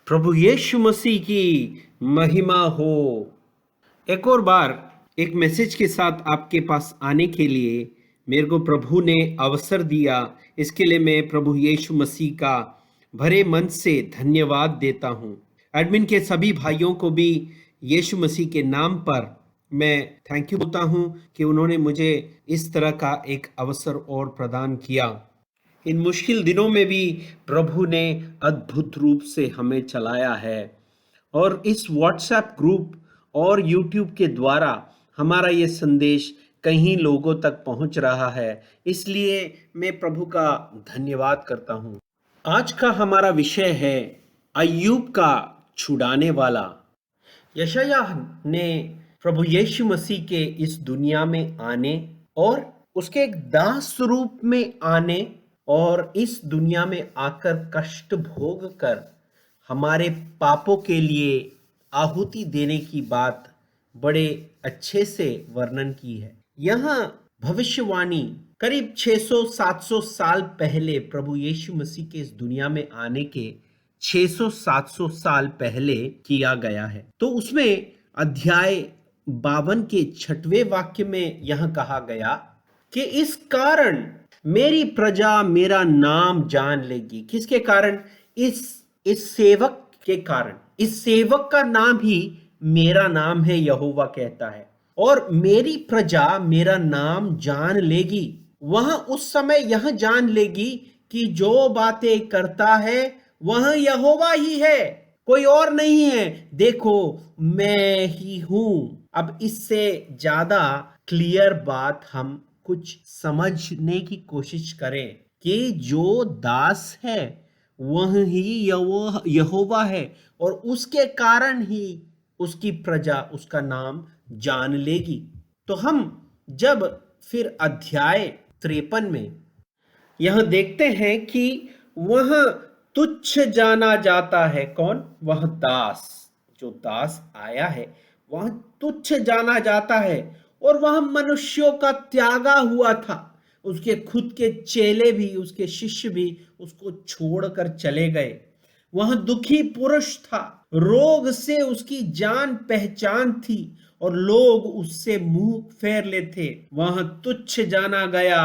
प्रभु यीशु मसीह की महिमा हो। एक और बार एक मैसेज के साथ आपके पास आने के लिए मेरे को प्रभु ने अवसर दिया। इसके लिए मैं प्रभु यीशु मसीह का भरे मन से धन्यवाद देता हूँ। एडमिन के सभी भाइयों को भी यीशु मसीह के नाम पर मैं थैंक यू बोलता हूँ कि उन्होंने मुझे इस तरह का एक अवसर और प्रदान किया। इन मुश्किल दिनों में भी प्रभु ने अद्भुत रूप से हमें चलाया है और इस व्हाट्सएप ग्रुप और यूट्यूब के द्वारा हमारा ये संदेश कहीं लोगों तक पहुंच रहा है। इसलिए मैं प्रभु का धन्यवाद करता हूं। आज का हमारा विषय है अय्यूब का छुड़ाने वाला। यशायाह ने प्रभु यीशु मसीह के इस दुनिया में आने और उसके एक दास रूप में आने और इस दुनिया में आकर कष्ट भोग कर हमारे पापों के लिए आहुति देने की बात बड़े अच्छे से वर्णन की है। यहाँ भविष्यवाणी करीब 600-700 साल पहले प्रभु यीशु मसीह के इस दुनिया में आने के 600-700 साल पहले किया गया है। तो उसमें अध्याय 52 के 6वें वाक्य में यह कहा गया कि इस कारण मेरी प्रजा मेरा नाम जान लेगी। किसके कारण? इस सेवक के कारण। इस सेवक का नाम ही मेरा नाम है, यहोवा कहता है, और मेरी प्रजा मेरा नाम जान लेगी। वह उस समय यह जान लेगी कि जो बातें करता है वह यहोवा ही है, कोई और नहीं है। देखो मैं ही हूं। अब इससे ज्यादा क्लियर बात हम कुछ समझने की कोशिश करें कि जो दास है वह ही यहोवा है और उसके कारण ही उसकी प्रजा उसका नाम जान लेगी। तो हम जब फिर अध्याय 53 में यह देखते हैं कि वह तुच्छ जाना जाता है। कौन? वह दास। जो दास आया है वह तुच्छ जाना जाता है और वह मनुष्यों का त्यागा हुआ था। उसके खुद के चेले भी, उसके शिष्य भी उसको छोड़कर चले गए। वह दुखी पुरुष था, रोग से उसकी जान पहचान थी और लोग उससे मुंह फेर लेते। वह तुच्छ जाना गया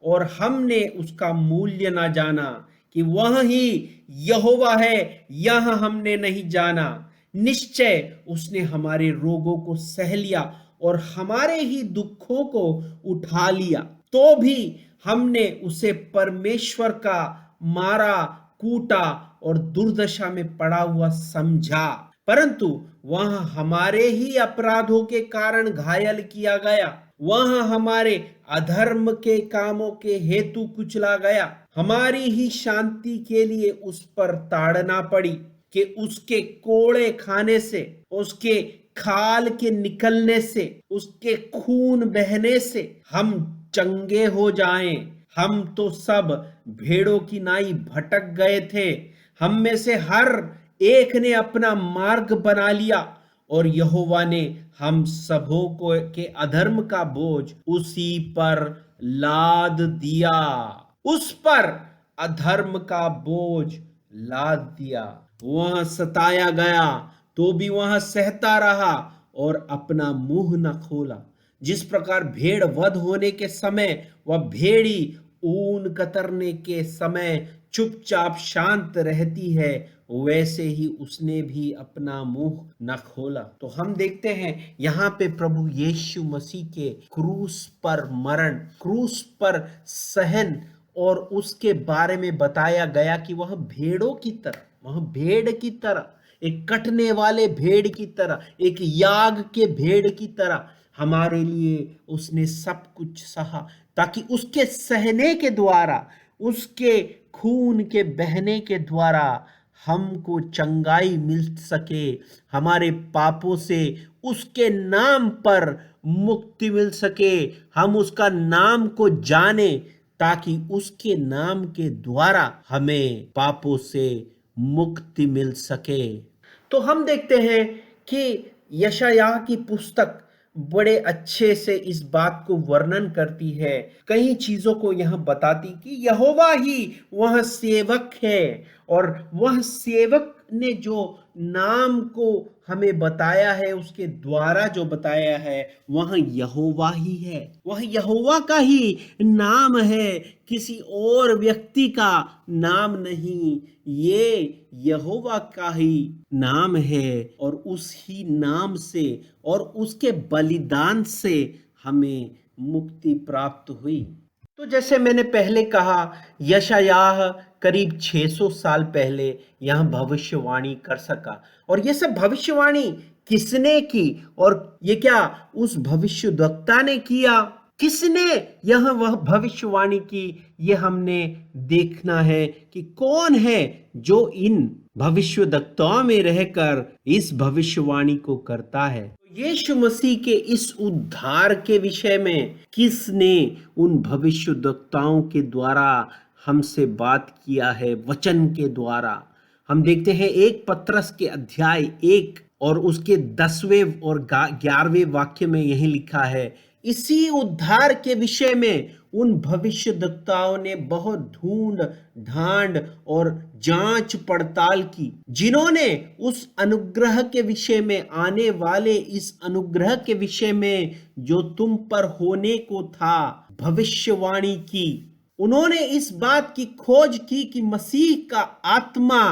और हमने उसका मूल्य ना जाना कि वह ही यहोवा है, यह हमने नहीं जाना। निश्चय उसने हमारे रोगों को सह लिया और हमारे ही दुखों को उठा लिया। तो भी हमने उसे परमेश्वर का मारा, कूटा और दुर्दशा में पड़ा हुआ समझा, परंतु वह हमारे ही अपराधों के कारण घायल किया गया, वह हमारे अधर्म के कामों के हेतु कुचला गया। हमारी ही शांति के लिए उस पर ताड़ना पड़ी कि उसके कोड़े खाने से, उसके खाल के निकलने से, उसके खून बहने से हम चंगे हो जाएं। हम तो सब भेड़ों की नाई भटक गए थे, हम में से हर एक ने अपना मार्ग बना लिया और यहोवा ने हम सबों को के अधर्म का बोझ उसी पर लाद दिया। उस पर अधर्म का बोझ लाद दिया। वह सताया गया तो भी वह सहता रहा और अपना मुंह न खोला। जिस प्रकार भेड़ वध होने के समय वह भेड़ी ऊन कतरने के समय चुपचाप शांत रहती है, वैसे ही उसने भी अपना मुंह न खोला। तो हम देखते हैं यहाँ पे प्रभु यीशु मसीह के क्रूस पर मरण, क्रूस पर सहन और उसके बारे में बताया गया कि वह भेड़ों की तरह, वह भेड़ की तरह, एक कटने वाले भेड़ की तरह, एक याग के भेड़ की तरह हमारे लिए उसने सब कुछ सहा, ताकि उसके सहने के द्वारा, उसके खून के बहने के द्वारा हमको चंगाई मिल सके, हमारे पापों से उसके नाम पर मुक्ति मिल सके, हम उसका नाम को जाने ताकि उसके नाम के द्वारा हमें पापों से मुक्ति मिल सके। तो हम देखते हैं कि यशायाह की पुस्तक बड़े अच्छे से इस बात को वर्णन करती है, कई चीजों को यह बताती कि यहोवा ही वह सेवक है और वह सेवक अपने जो नाम को हमें बताया है, उसके द्वारा जो बताया है, वह यहोवा ही है। वह यहोवा का ही नाम है, किसी और व्यक्ति का नाम नहीं। ये यहोवा का ही नाम है और उसी नाम से और उसके बलिदान से हमें मुक्ति प्राप्त हुई। तो जैसे मैंने पहले कहा, यशायाह करीब 600 साल पहले यह भविष्यवाणी कर सका। और ये सब भविष्यवाणी किसने की? और ये क्या उस भविष्यद्वक्ता ने किया? किसने यह वह भविष्यवाणी की? ये हमने देखना है कि कौन है जो इन भविष्यद्वक्ताओं में रहकर इस भविष्यवाणी को करता है। यीशु मसीह के इस उद्धार के विषय में किसने उन भविष्यद्वक्ताओं के द्वारा हमसे बात किया है? वचन के द्वारा हम देखते हैं 1 पत्रस के अध्याय 1 और उसके 10वें और 11वें वाक्य में यही लिखा है, इसी उद्धार के विषय में उन भविष्यद्वक्ताओं ने बहुत ढूंढ ढांड और जांच पड़ताल की, जिन्होंने उस अनुग्रह के विषय में, आने वाले इस अनुग्रह के विषय में जो तुम पर होने को था, भविष्यवाणी की। उन्होंने इस बात की खोज की कि मसीह का आत्मा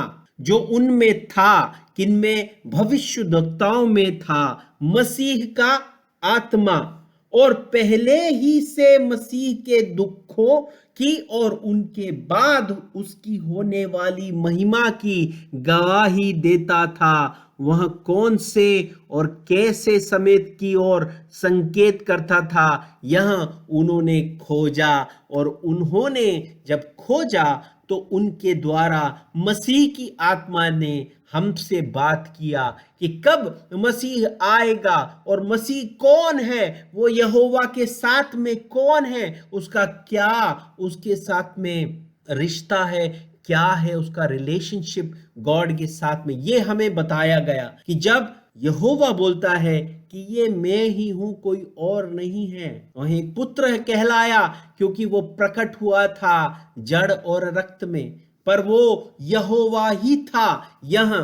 जो उनमें था, किनमें? भविष्यद्वक्ताओं में था, मसीह का आत्मा, और पहले ही से मसीह के दुखों की और उनके बाद उसकी होने वाली महिमा की गवाही देता था। वह कौन से और कैसे समेत की और संकेत करता था, यह उन्होंने खोजा। और उन्होंने जब खोजा तो उनके द्वारा मसीह की आत्मा ने हमसे बात किया कि कब मसीह आएगा और मसीह कौन है, वो यहोवा के साथ में कौन है, उसका क्या उसके साथ में रिश्ता है, क्या है उसका रिलेशनशिप गॉड के साथ में। ये हमें बताया गया कि जब यहोवा बोलता है कि ये मैं ही हूं, कोई और नहीं है, वह एक पुत्र कहलाया क्योंकि वो प्रकट हुआ था जड़ और रक्त में, पर वो यहोवा ही था। यह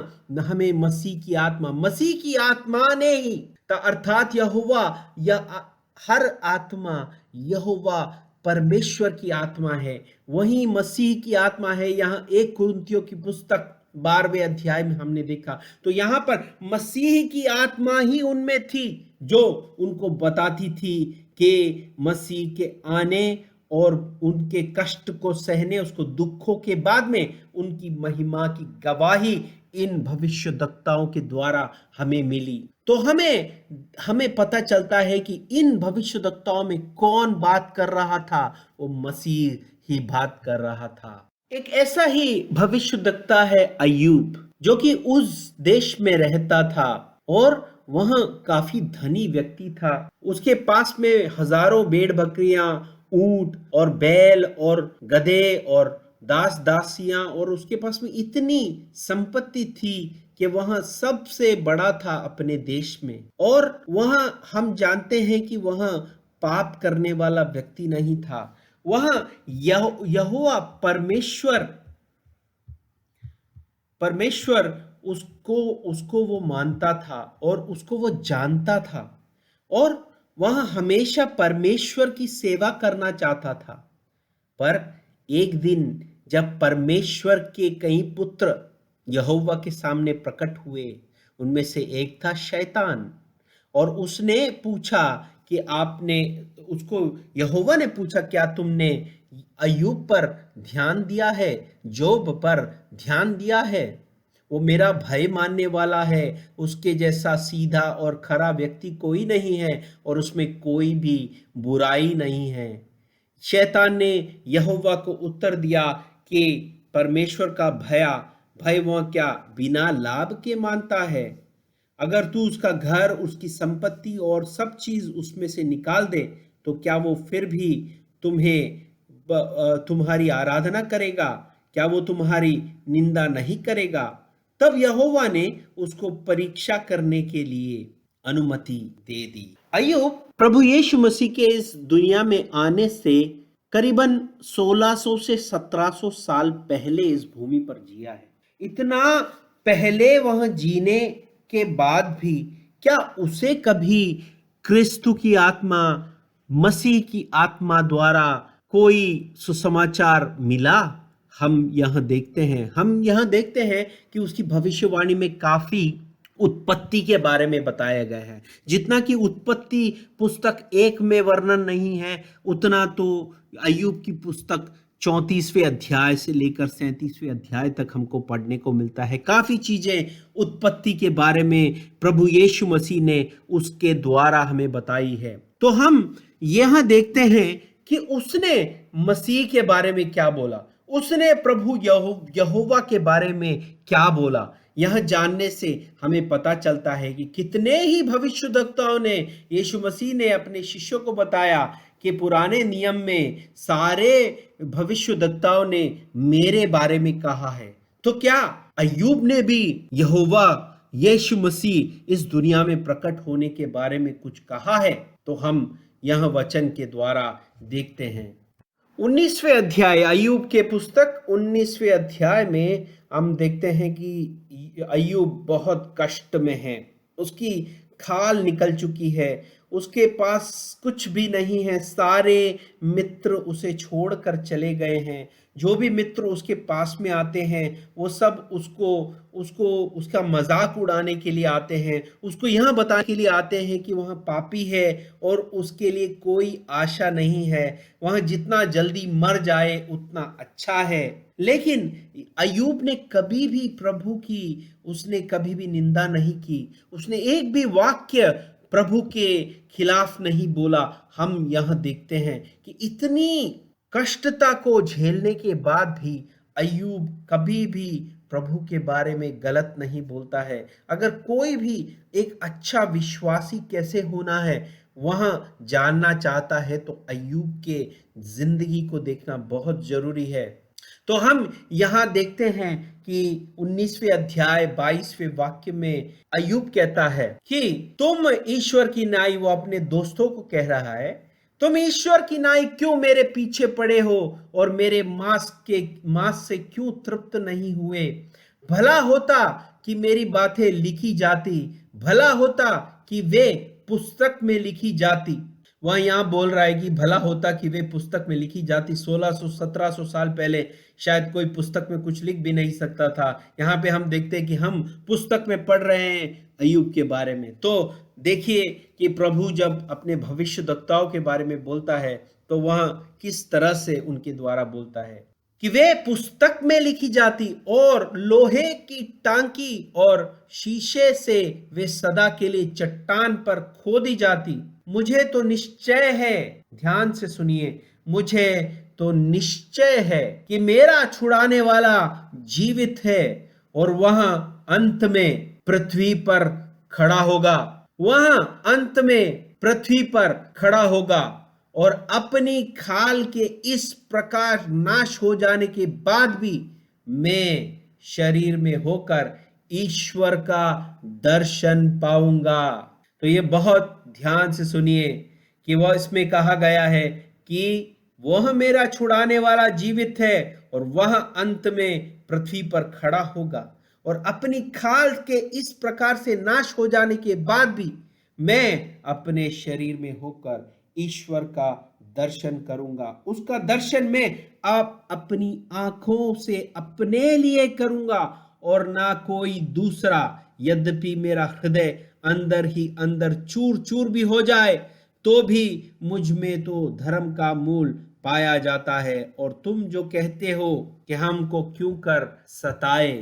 हमें मसीह की आत्मा ने ही, अर्थात यहोवा, या हर आत्मा यहोवा परमेश्वर की आत्मा है, वही मसीह की आत्मा है। यहाँ 1 कुरिन्थियों की पुस्तक 12वें अध्याय में हमने देखा। तो यहाँ पर मसीह की आत्मा ही उनमें थी जो उनको बताती थी कि मसीह के आने और उनके कष्ट को सहने, उसको दुखों के बाद में उनकी महिमा की गवाही इन भविष्यद्वक्ताओं के द्वारा हमें मिली। तो हमें पता चलता है कि इन भविष्यद्वक्ताओं में कौन बात कर रहा था, वो मसीह ही बात कर रहा था। एक ऐसा ही भविष्यद्वक्ता है अय्यूब, जो कि उस देश में रहता था और वह काफी धनी व्यक्ति था। उसके पास में हजारों भेड़ बकरियां, ऊंट और बैल और गधे और दास दासियां, और उसके पास में इतनी संपत्ति थी कि वह सबसे बड़ा था अपने देश में। और वह, हम जानते हैं कि वह पाप करने वाला व्यक्ति नहीं था। वह यहोवा परमेश्वर उसको वो मानता था और उसको वो जानता था, और वह हमेशा परमेश्वर की सेवा करना चाहता था। पर एक दिन जब परमेश्वर के कई पुत्र यहोवा के सामने प्रकट हुए, उनमें से एक था शैतान, और उसने पूछा कि यहोवा ने पूछा, क्या तुमने अय्यूब पर ध्यान दिया है, जोब पर ध्यान दिया है? वो मेरा भय मानने वाला है, उसके जैसा सीधा और खरा व्यक्ति कोई नहीं है और उसमें कोई भी बुराई नहीं है। शैतान ने यहोवा को उत्तर दिया कि परमेश्वर का भय वह क्या बिना लाभ के मानता है? अगर तू उसका घर, उसकी संपत्ति और सब चीज उसमें से निकाल दे, तो क्या वो फिर भी तुम्हारी आराधना करेगा? क्या वो तुम्हारी निंदा नहीं करेगा? तब यहोवा ने उसको परीक्षा करने के लिए अनुमति दे दी। अय्यूब प्रभु यीशु मसीह के इस दुनिया में आने से करीबन 1600 से 1700 साल पहले इस भूमि पर जिया है। इतना पहले वह जीने के बाद भी क्या उसे कभी क्रिस्तु की आत्मा, मसीह की आत्मा द्वारा कोई सुसमाचार मिला? हम यहाँ देखते हैं कि उसकी भविष्यवाणी में काफी उत्पत्ति के बारे में बताया गया है। जितना कि उत्पत्ति पुस्तक 1 में वर्णन नहीं है, उतना तो अय्यूब की पुस्तक 34वें अध्याय से लेकर 37वें अध्याय तक हमको पढ़ने को मिलता है। काफी चीजें उत्पत्ति के बारे में प्रभु यीशु मसीह ने उसके द्वारा हमें बताई है। तो हम यहां देखते हैं कि उसने मसीह के बारे में क्या बोला, उसने प्रभु यहोवा के बारे में क्या बोला। यह जानने से हमें पता चलता है कि कितने ही भविष्यद्वक्ताओं ने, यीशु मसीह ने अपने शिष्यों को बताया कि पुराने नियम में सारे भविष्यद्वक्ताओं ने मेरे बारे में कहा है। तो क्या अय्यूब ने भी यहोवा यीशु मसीह इस दुनिया में प्रकट होने के बारे में कुछ कहा है? तो हम यह वचन के द्वारा देखते हैं। 19वें अध्याय, अय्यूब के पुस्तक 19वें अध्याय में हम देखते हैं कि अय्यूब बहुत कष्ट में है। उसकी खाल निकल चुकी है, उसके पास कुछ भी नहीं है। सारे मित्र उसे छोड़कर चले गए हैं। जो भी मित्र उसके पास में आते हैं वो सब उसका मजाक उड़ाने के लिए आते हैं, उसको यह बताने के लिए आते हैं कि वह पापी है और उसके लिए कोई आशा नहीं है, वह जितना जल्दी मर जाए उतना अच्छा है। लेकिन अय्यूब ने कभी भी प्रभु की उसने कभी भी निंदा नहीं की, उसने एक भी वाक्य प्रभु के खिलाफ नहीं बोला। हम यह देखते हैं कि इतनी कष्टता को झेलने के बाद भी अय्यूब कभी भी प्रभु के बारे में गलत नहीं बोलता है। अगर कोई भी एक अच्छा विश्वासी कैसे होना है वह जानना चाहता है तो अय्यूब के जिंदगी को देखना बहुत जरूरी है। तो हम यहाँ देखते हैं कि 19वें अध्याय 22वें वाक्य में अय्यूब कहता है कि तुम ईश्वर की नाई, वो अपने दोस्तों को कह रहा है, तुम ईश्वर की नाई क्यों मेरे पीछे पड़े हो और मेरे मांस से क्यों तृप्त नहीं हुए? भला होता कि मेरी बातें लिखी जाती, भला होता कि वे पुस्तक में लिखी जाती। वह यहाँ बोल रहा है कि भला होता कि वे पुस्तक में लिखी जाती। 1600-1700 साल पहले शायद कोई पुस्तक में कुछ लिख भी नहीं सकता था। यहाँ पे हम देखते हैं कि हम पुस्तक में पढ़ रहे हैं अय्यूब के बारे में। तो देखिए कि प्रभु जब अपने भविष्यद्वक्ताओं के बारे में बोलता है तो वह किस तरह से उनके द्वारा बोलता है कि वे पुस्तक में लिखी जाती और लोहे की टांकी और शीशे से वे सदा के लिए चट्टान पर खोदी जाती। मुझे तो निश्चय है, ध्यान से सुनिए, मुझे तो निश्चय है कि मेरा छुड़ाने वाला जीवित है और वह अंत में पृथ्वी पर खड़ा होगा। वह अंत में पृथ्वी पर खड़ा होगा और अपनी खाल के इस प्रकार नाश हो जाने के बाद भी मैं शरीर में होकर ईश्वर का दर्शन पाऊंगा। तो ये बहुत ध्यान से सुनिए कि वह इसमें कहा गया है कि वह मेरा छुड़ाने वाला जीवित है और वह अंत में पृथ्वी पर खड़ा होगा और अपनी खाल के इस प्रकार से नाश हो जाने के बाद भी मैं अपने शरीर में होकर ईश्वर का दर्शन करूंगा। उसका दर्शन मैं आप अपनी आंखों से अपने लिए करूंगा और ना कोई दूसरा। यद्यपि मेरा हृदय अंदर ही अंदर चूर चूर भी हो जाए तो भी मुझ में तो धर्म का मूल पाया जाता है। और तुम जो कहते हो कि हमको क्यों कर सताए,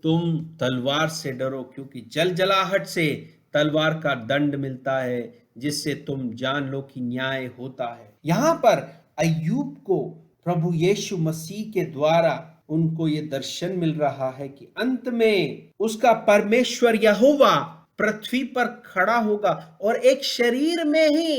तुम तलवार से डरो, क्योंकि जलजलाहट से तलवार का दंड मिलता है, जिससे तुम जान लो कि न्याय होता है। यहाँ पर अय्यूब को प्रभु यीशु मसीह के द्वारा उनको ये दर्शन मिल रहा है कि अंत में उसका परमेश्वर यहोवा पृथ्वी पर खड़ा होगा और एक शरीर में ही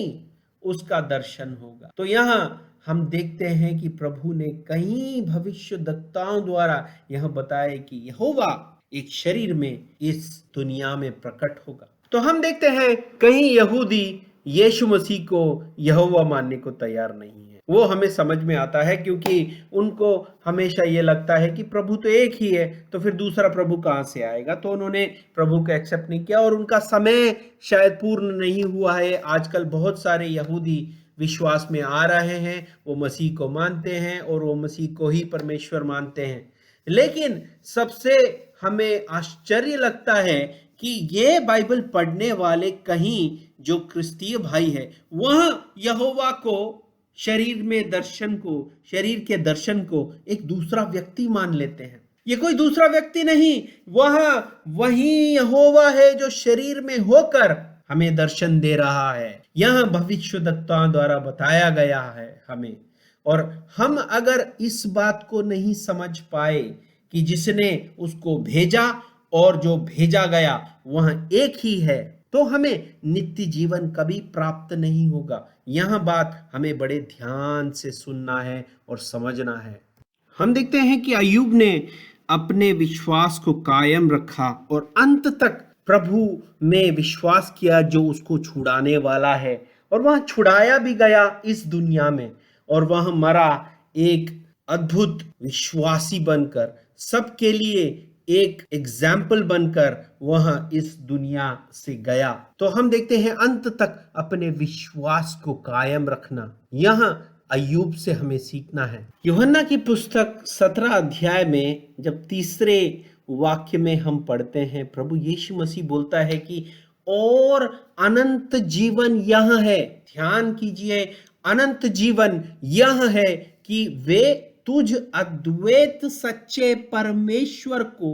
उसका दर्शन होगा। तो यहाँ हम देखते हैं कि प्रभु ने कई भविष्यद्वक्ताओं द्वारा यह बताया कि यहोवा एक शरीर में इस दुनिया में प्रकट होगा। तो हम देखते हैं कई यहूदी यीशु मसीह को यहोवा मानने को तैयार नहीं है। वो हमें समझ में आता है, क्योंकि उनको हमेशा ये लगता है कि प्रभु तो एक ही है, तो फिर दूसरा प्रभु कहाँ से आएगा। तो उन्होंने प्रभु को एक्सेप्ट नहीं किया और उनका समय शायद पूर्ण नहीं हुआ है। आजकल बहुत सारे यहूदी विश्वास में आ रहे हैं, वो मसीह को मानते हैं और वो मसीह को ही परमेश्वर मानते हैं। लेकिन सबसे हमें आश्चर्य लगता है कि ये बाइबल पढ़ने वाले कहीं जो क्रिस्तीय भाई है वह यहोवा को शरीर के दर्शन को एक दूसरा व्यक्ति मान लेते हैं। ये कोई दूसरा व्यक्ति नहीं, वह वही यहोवा है जो शरीर में होकर हमें दर्शन दे रहा है। यह भविष्यद्वक्ताओं द्वारा बताया गया है हमें। और हम अगर इस बात को नहीं समझ पाए कि जिसने उसको भेजा और जो भेजा गया वह एक ही है, तो हमें नित्य जीवन कभी प्राप्त नहीं होगा। यह बात हमें बड़े ध्यान से सुनना है और समझना है। हम देखते हैं कि अय्यूब ने अपने विश्वास को कायम रखा और अंत तक प्रभु में विश्वास किया जो उसको छुड़ाने वाला है, और वह छुड़ाया भी गया इस दुनिया में, और वह मरा एक अद्भुत विश्वासी बनकर, सबके लिए एक एग्जाम्पल बनकर वह इस दुनिया से गया। तो हम देखते हैं अंत तक अपने विश्वास को कायम रखना, यह अय्यूब से हमें सीखना है। यूहन्ना की पुस्तक 17 अध्याय में जब तीसरे वाक्य में हम पढ़ते हैं, प्रभु यीशु मसीह बोलता है कि और अनंत जीवन यह है, ध्यान कीजिए, अनंत जीवन यह है कि वे तुझ अद्वैत सच्चे परमेश्वर को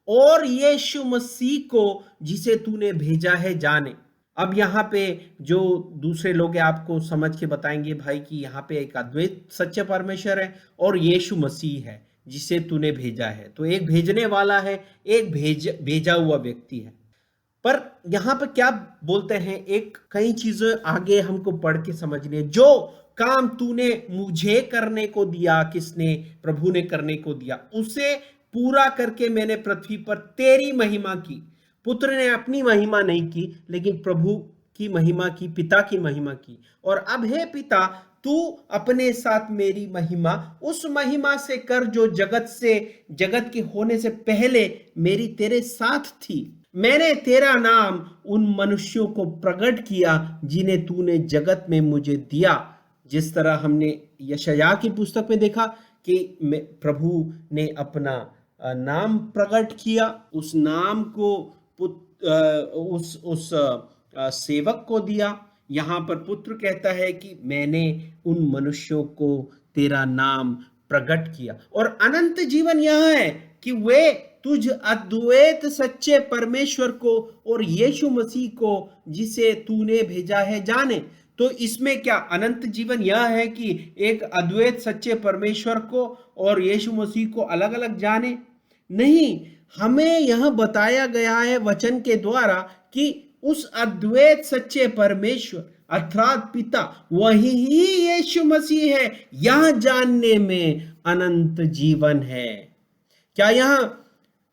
और यीशु मसीह को जिसे तूने भेजा है जाने। अब यहाँ पे जो दूसरे लोग हैं आपको समझ के बताएंगे भाई कि यहाँ पे एक अद्वैत सच्चे परमेश्वर है और यीशु मसीह है जिसे तूने भेजा है। तो एक भेजने वाला है, एक भेजा हुआ व्यक्ति है। पर यहाँ पे क्या बोलते हैं, एक कई चीजें आगे हमको पढ़ के समझनी है। जो काम तूने मुझे करने को दिया, किसने? प्रभु ने करने को दिया, उसे पूरा करके मैंने पृथ्वी पर तेरी महिमा की। पुत्र ने अपनी महिमा नहीं की, लेकिन प्रभु की महिमा की, पिता की महिमा की। और अब हे पिता, तू अपने साथ मेरी महिमा उस महिमा से कर जो जगत के होने से पहले मेरी तेरे साथ थी। मैंने तेरा नाम उन मनुष्यों को प्रकट किया जिन्हें तूने जगत में मुझे दिया। जिस तरह हमने यशायाह की पुस्तक में देखा कि प्रभु ने अपना नाम प्रकट किया, उस नाम को उस सेवक को दिया। यहाँ पर पुत्र कहता है कि मैंने उन मनुष्यों को तेरा नाम प्रकट किया। और अनंत जीवन यह है कि वे तुझ अद्वैत सच्चे परमेश्वर को और यीशु मसीह को जिसे तूने भेजा है जाने। तो इसमें क्या अनंत जीवन यह है कि एक अद्वैत सच्चे परमेश्वर को और यीशु मसीह को अलग अलग जाने? नहीं, हमें यह बताया गया है वचन के द्वारा कि उस अद्वैत सच्चे परमेश्वर अर्थात पिता, वही ही यीशु मसीह है। यह जानने में अनंत जीवन है। क्या यह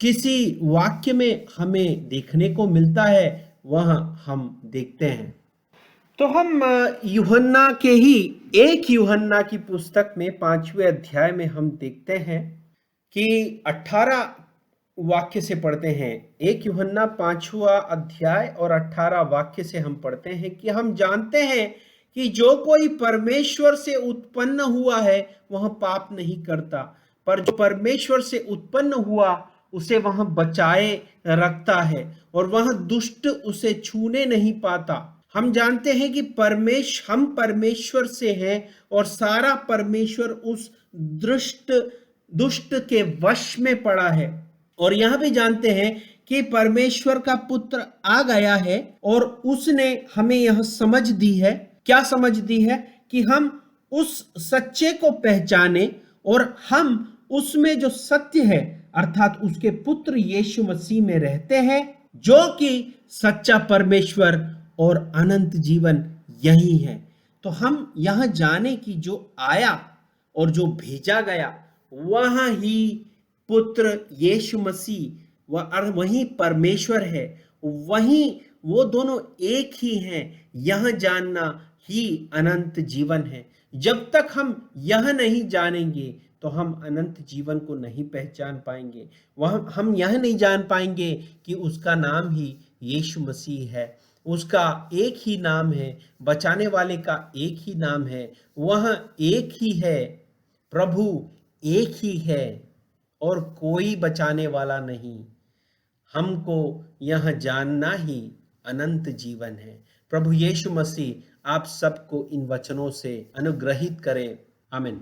किसी वाक्य में हमें देखने को मिलता है? वह हम देखते हैं। तो हम यूहन्ना के ही एक यूहन्ना की पुस्तक में 5वें अध्याय में हम देखते हैं कि 18 वाक्य से पढ़ते हैं। एक यूहन्ना 5वां अध्याय और 18 वाक्य से हम पढ़ते हैं कि हम जानते हैं कि जो कोई परमेश्वर से उत्पन्न हुआ है वह पाप नहीं करता, पर जो परमेश्वर से उत्पन्न हुआ उसे वह बचाए रखता है और वह दुष्ट उसे छूने नहीं पाता। हम जानते हैं कि हम परमेश्वर से हैं और सारा परमेश्वर उस दुष्ट के वश में पड़ा है। और यह भी जानते हैं कि परमेश्वर का पुत्र आ गया है और उसने हमें यह समझ दी है। क्या समझ दी है? कि हम उस सच्चे को पहचाने और हम उसमें जो सत्य है अर्थात उसके पुत्र यीशु मसीह में रहते हैं, जो कि सच्चा परमेश्वर और अनंत जीवन यही है। तो हम यह जाने कि जो आया और जो भेजा गया वह ही पुत्र यीशु मसीह वही परमेश्वर है, वही वो दोनों एक ही हैं। यह जानना ही अनंत जीवन है। जब तक हम यह नहीं जानेंगे तो हम अनंत जीवन को नहीं पहचान पाएंगे। वह हम यह नहीं जान पाएंगे कि उसका नाम ही यीशु मसीह है। उसका एक ही नाम है, बचाने वाले का एक ही नाम है, वह एक ही है, प्रभु एक ही है और कोई बचाने वाला नहीं। हमको यह जानना ही अनंत जीवन है। प्रभु यीशु मसीह आप सबको इन वचनों से अनुग्रहित करें। आमीन।